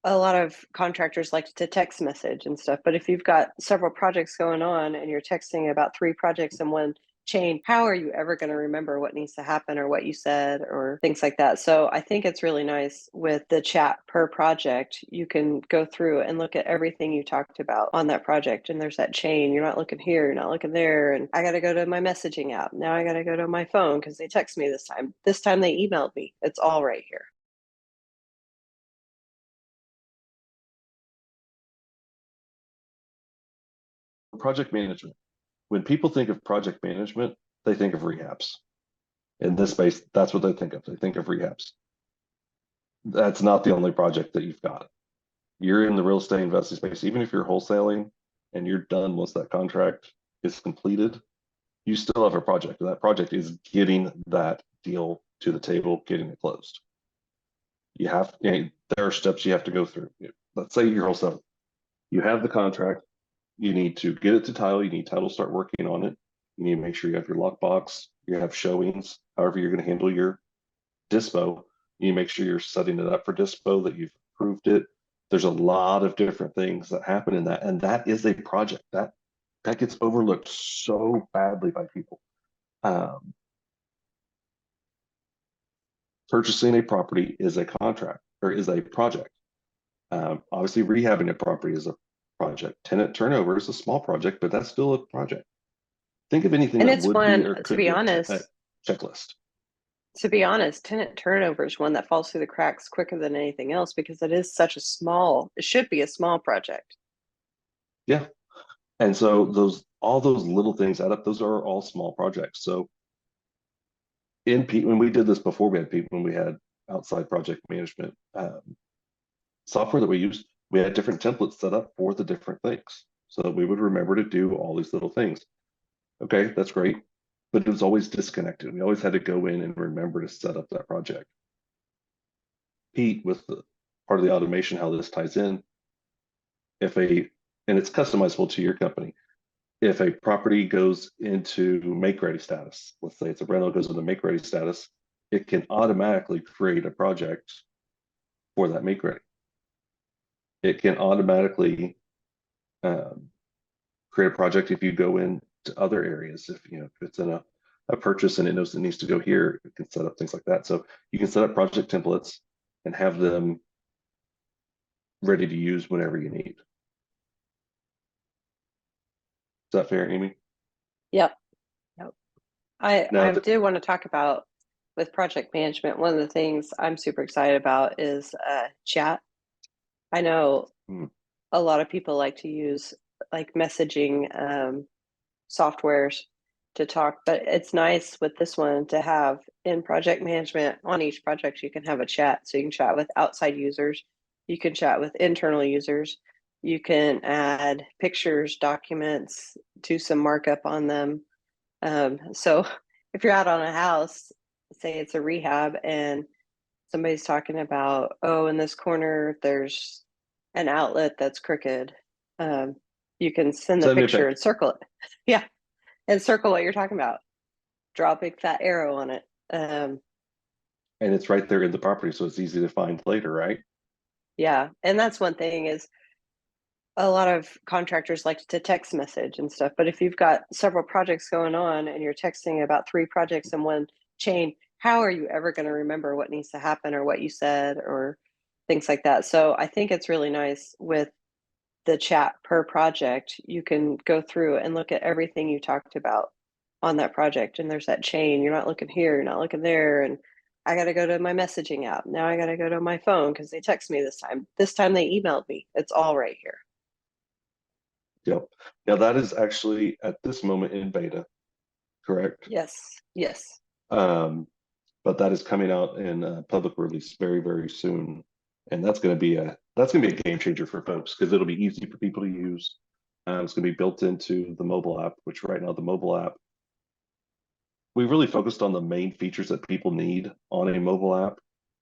a lot of contractors like to text message and stuff, but if you've got several projects going on and you're texting about three projects in one chain, how are you ever going to remember what needs to happen or what you said or things like that? So I think it's really nice with the chat per project. You can go through and look at everything you talked about on that project, and there's that chain. You're not looking here, you're not looking there, and I got to go to my messaging app. Now I got to go to my phone because they text me this time. This time they emailed me. It's all right here. Project management. When people think of project management, they think of rehabs. In this space, that's what they think of. They think of rehabs. That's not the only project that you've got. You're in the real estate investing space. Even if you're wholesaling and you're done once that contract is completed, you still have a project. And that project is getting that deal to the table, getting it closed. There are steps you have to go through. Let's say you're wholesaling. You have the contract. You need to get it to title. You need title to start working on it. You need to make sure you have your lockbox. You have showings. However, you're going to handle your dispo. You need to make sure you're setting it up for dispo, that you've approved it. There's a lot of different things that happen in that, and that is a project that gets overlooked so badly by people. Purchasing a property is a contract or is a project. Obviously, rehabbing a property is a project. Tenant turnover is a small project, but that's still a project. Think of anything And that it's would be one, or to could be be a honest, checklist. tenant turnover is one that falls through the cracks quicker than anything else because it is such a small, it should be a small project. Yeah. And so all those little things add up. Those are all small projects. So when we did this before, when we had outside project management software that we used, we had different templates set up for the different things so that we would remember to do all these little things. Okay, that's great. But it was always disconnected. We always had to go in and remember to set up that project. Pete, with the part of the automation, how this ties in, and it's customizable to your company. If a property goes into make ready status, let's say it's a rental goes into make ready status, it can automatically create a project for that make ready. It can automatically create a project if you go into other areas. If it's in a purchase and it knows it needs to go here, it can set up things like that. So you can set up project templates and have them ready to use whenever you need. Is that fair, Amy? Yep. Yep. Now, I do want to talk about with project management. One of the things I'm super excited about is chat. I know a lot of people like to use like messaging softwares to talk, but it's nice with this one to have in project management on each project, you can have a chat. So you can chat with outside users, you can chat with internal users, you can add pictures, documents, do some markup on them. So if you're out on a house, say it's a rehab and somebody's talking about, oh, in this corner, there's an outlet that's crooked. You can send the send me a picture pic. and circle it. Yeah. And circle what you're talking about. Draw a big fat arrow on it. And it's right there in the property, so it's easy to find later, right? Yeah. And that's one thing is a lot of contractors like to text message and stuff. But if you've got several projects going on and you're texting about three projects in one chain, how are you ever going to remember what needs to happen or what you said or things like that? So I think it's really nice with the chat per project. You can go through and look at everything you talked about on that project. And there's that chain. You're not looking here, you're not looking there. And I got to go to my messaging app. Now I got to go to my phone because they text me this time. This time they emailed me. It's all right here. Yep. Now that is actually at this moment in beta, correct? Yes. Yes. Um, but that is coming out in public release very, very soon. And that's gonna be a game changer for folks because it'll be easy for people to use. It's gonna be built into the mobile app, which right now the mobile app, we really focused on the main features that people need on a mobile app.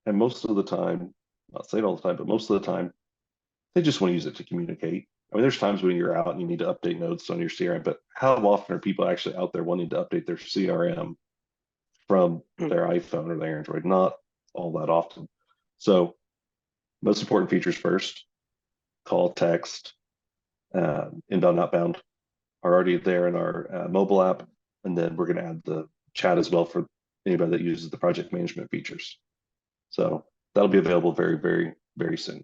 And most of the time, not saying all the time, but most of the time, they just want to use it to communicate. I mean, there's times when you're out and you need to update notes on your CRM, but how often are people actually out there wanting to update their CRM from their iPhone or their Android? Not all that often. So most important features first. Call, text, inbound, outbound are already there in our mobile app. And then we're going to add the chat as well for anybody that uses the project management features. So that'll be available very, very, very soon.